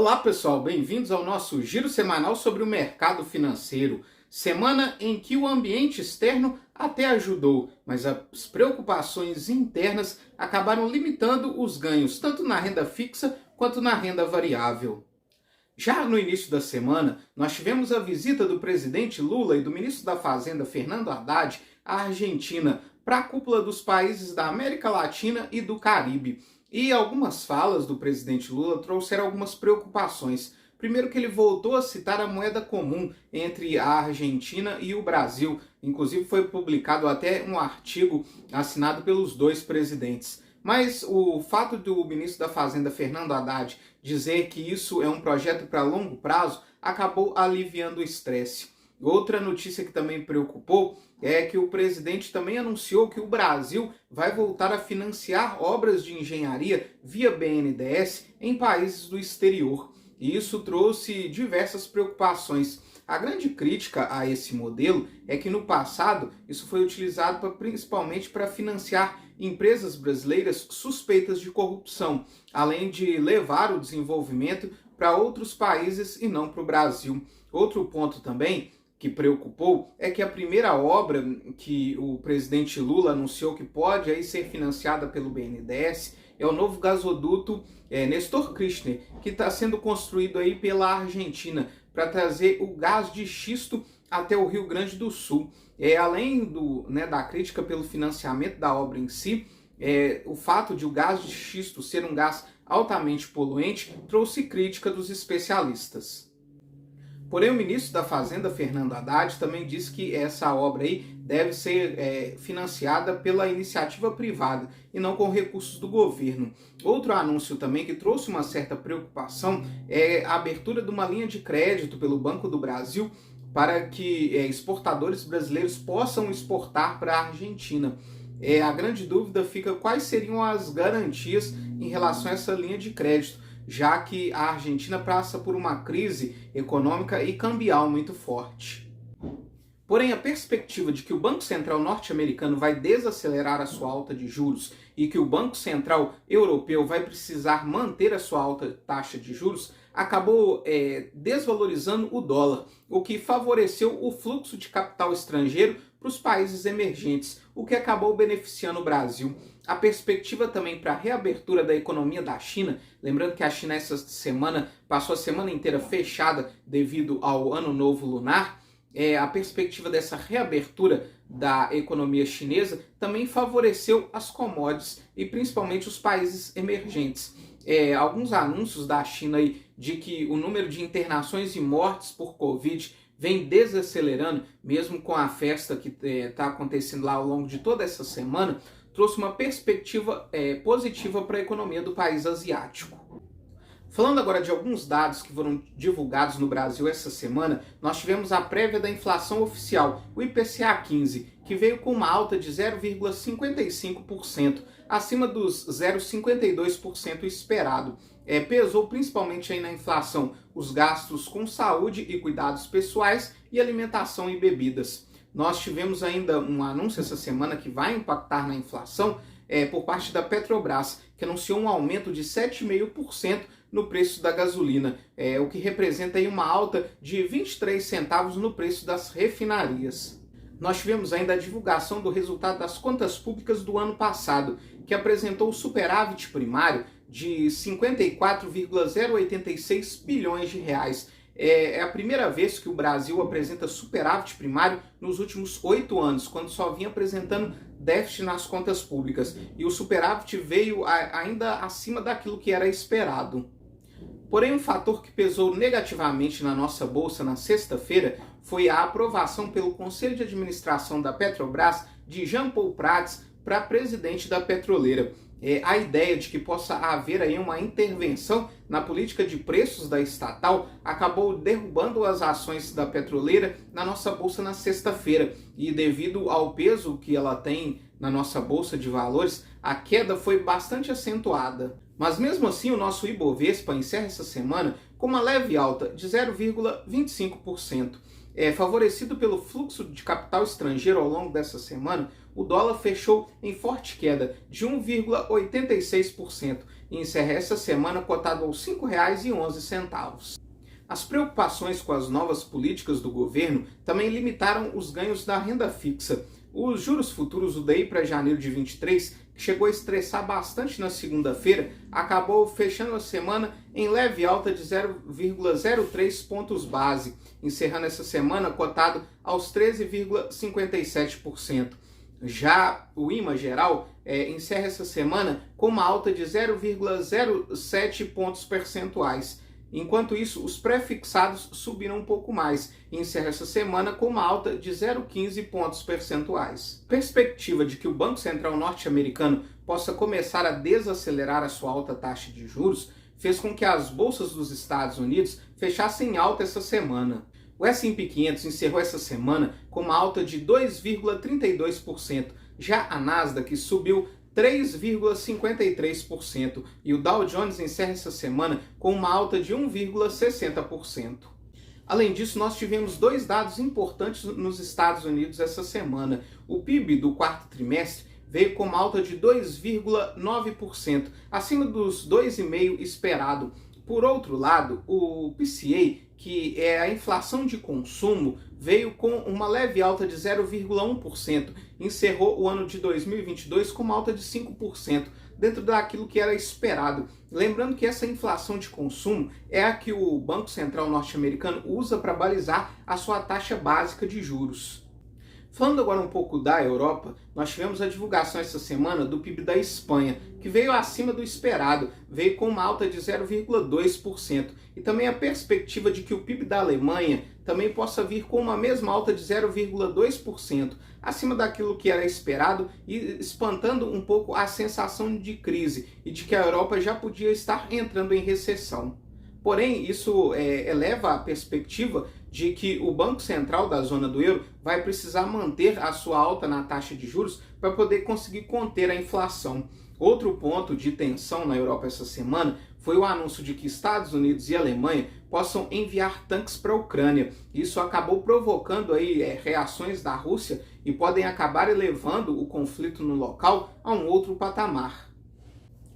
Olá pessoal, bem-vindos ao nosso giro semanal sobre o mercado financeiro. Semana em que o ambiente externo até ajudou, mas as preocupações internas acabaram limitando os ganhos, tanto na renda fixa quanto na renda variável. Já no início da semana, nós tivemos a visita do presidente Lula e do ministro da Fazenda Fernando Haddad à Argentina para a cúpula dos países da América Latina e do Caribe. E algumas falas do presidente Lula trouxeram algumas preocupações. Primeiro que ele voltou a citar a moeda comum entre a Argentina e o Brasil. Inclusive foi publicado até um artigo assinado pelos dois presidentes. Mas o fato do ministro da Fazenda, Fernando Haddad, dizer que isso é um projeto para longo prazo, acabou aliviando o estresse. Outra notícia que também preocupou é que o presidente também anunciou que o Brasil vai voltar a financiar obras de engenharia via BNDES em países do exterior. E isso trouxe diversas preocupações. A grande crítica a esse modelo é que no passado isso foi utilizado principalmente para financiar empresas brasileiras suspeitas de corrupção, além de levar o desenvolvimento para outros países e não para o Brasil. Outro ponto também que preocupou é que a primeira obra que o presidente Lula anunciou que pode aí ser financiada pelo BNDES é o novo gasoduto Néstor Kirchner, que está sendo construído aí pela Argentina para trazer o gás de xisto até o Rio Grande do Sul. Além da crítica pelo financiamento da obra em si, o fato de o gás de xisto ser um gás altamente poluente trouxe crítica dos especialistas. Porém, o ministro da Fazenda, Fernando Haddad, também disse que essa obra aí deve ser financiada pela iniciativa privada e não com recursos do governo. Outro anúncio também que trouxe uma certa preocupação é a abertura de uma linha de crédito pelo Banco do Brasil para que exportadores brasileiros possam exportar para a Argentina. A grande dúvida fica quais seriam as garantias em relação a essa linha de crédito, já que a Argentina passa por uma crise econômica e cambial muito forte. Porém, a perspectiva de que o Banco Central norte-americano vai desacelerar a sua alta de juros e que o Banco Central europeu vai precisar manter a sua alta taxa de juros acabou desvalorizando o dólar, o que favoreceu o fluxo de capital estrangeiro para os países emergentes, o que acabou beneficiando o Brasil. A perspectiva também para a reabertura da economia da China, lembrando que a China essa semana passou a semana inteira fechada devido ao Ano Novo Lunar, a perspectiva dessa reabertura da economia chinesa também favoreceu as commodities e principalmente os países emergentes. Alguns anúncios da China aí de que o número de internações e mortes por Covid vem desacelerando, mesmo com a festa que está acontecendo lá ao longo de toda essa semana, trouxe uma perspectiva positiva para a economia do país asiático. Falando agora de alguns dados que foram divulgados no Brasil essa semana, nós tivemos a prévia da inflação oficial, o IPCA 15, que veio com uma alta de 0,55%, acima dos 0,52% esperado. Pesou principalmente aí na inflação os gastos com saúde e cuidados pessoais e alimentação e bebidas. Nós tivemos ainda um anúncio essa semana que vai impactar na inflação por parte da Petrobras, que anunciou um aumento de 7,5% no preço da gasolina, o que representa aí uma alta de 23 centavos no preço das refinarias. Nós tivemos ainda a divulgação do resultado das contas públicas do ano passado, que apresentou o superávit primário de 54,086 bilhões de reais. É a primeira vez que o Brasil apresenta superávit primário nos últimos 8 anos, quando só vinha apresentando déficit nas contas públicas. E o superávit veio ainda acima daquilo que era esperado. Porém, um fator que pesou negativamente na nossa bolsa na sexta-feira foi a aprovação pelo Conselho de Administração da Petrobras de Jean Paul Prats para presidente da petroleira. A ideia de que possa haver aí uma intervenção na política de preços da estatal acabou derrubando as ações da petroleira na nossa bolsa na sexta-feira. E devido ao peso que ela tem na nossa bolsa de valores, a queda foi bastante acentuada. Mas mesmo assim, o nosso Ibovespa encerra essa semana com uma leve alta de 0,25%. Favorecido pelo fluxo de capital estrangeiro ao longo dessa semana, o dólar fechou em forte queda de 1,86% e encerra essa semana cotado aos R$ 5,11. As preocupações com as novas políticas do governo também limitaram os ganhos da renda fixa. Os juros futuros, o DI para janeiro de 23, que chegou a estressar bastante na segunda-feira, acabou fechando a semana em leve alta de 0,03 pontos base, encerrando essa semana cotado aos 13,57%. Já o IMA geral encerra essa semana com uma alta de 0,07 pontos percentuais. Enquanto isso, os pré-fixados subiram um pouco mais e encerra essa semana com uma alta de 0,15 pontos percentuais. Perspectiva de que o Banco Central norte-americano possa começar a desacelerar a sua alta taxa de juros fez com que as bolsas dos Estados Unidos fechassem em alta essa semana. O S&P 500 encerrou essa semana com uma alta de 2,32%, já a Nasdaq subiu 3,53% e o Dow Jones encerra essa semana com uma alta de 1,60%. Além disso, nós tivemos dois dados importantes nos Estados Unidos essa semana. O PIB do quarto trimestre veio com uma alta de 2,9%, acima dos 2,5% esperado. Por outro lado, o PCA, que é a inflação de consumo, veio com uma leve alta de 0,1%, encerrou o ano de 2022 com uma alta de 5%, dentro daquilo que era esperado. Lembrando que essa inflação de consumo é a que o Banco Central norte-americano usa para balizar a sua taxa básica de juros. Falando agora um pouco da Europa, nós tivemos a divulgação essa semana do PIB da Espanha, que veio acima do esperado, veio com uma alta de 0,2%, e também a perspectiva de que o PIB da Alemanha também possa vir com uma mesma alta de 0,2%, acima daquilo que era esperado e espantando um pouco a sensação de crise e de que a Europa já podia estar entrando em recessão. Porém, isso eleva a perspectiva de que o Banco Central da zona do euro vai precisar manter a sua alta na taxa de juros para poder conseguir conter a inflação. Outro ponto de tensão na Europa essa semana foi o anúncio de que Estados Unidos e Alemanha possam enviar tanques para a Ucrânia. Isso acabou provocando reações da Rússia e podem acabar elevando o conflito no local a um outro patamar.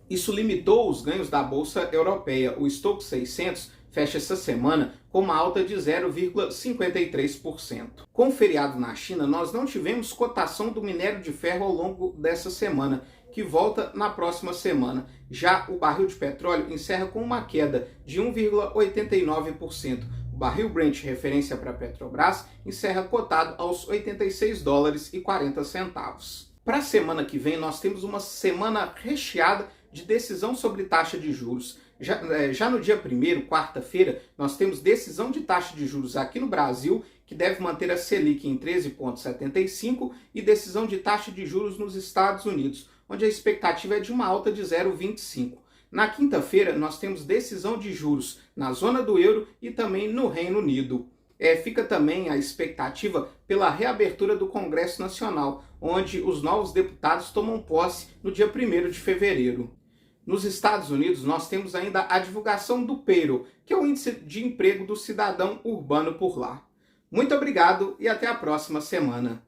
Isso limitou os ganhos da Bolsa Europeia. O Stoxx 600 fecha essa semana com uma alta de 0,53%. Com o feriado na China, nós não tivemos cotação do minério de ferro ao longo dessa semana, que volta na próxima semana. Já o barril de petróleo encerra com uma queda de 1,89%. O barril Brent, referência para a Petrobras, encerra cotado aos $86,40. Para a semana que vem, nós temos uma semana recheada de decisão sobre taxa de juros. Já no dia 1º, quarta-feira, nós temos decisão de taxa de juros aqui no Brasil, que deve manter a Selic em 13,75%, e decisão de taxa de juros nos Estados Unidos, onde a expectativa é de uma alta de 0,25%. Na quinta-feira, nós temos decisão de juros na zona do euro e também no Reino Unido. Fica também a expectativa pela reabertura do Congresso Nacional, onde os novos deputados tomam posse no dia 1º de fevereiro. Nos Estados Unidos, nós temos ainda a divulgação do payroll, que é o índice de emprego do cidadão urbano por lá. Muito obrigado e até a próxima semana.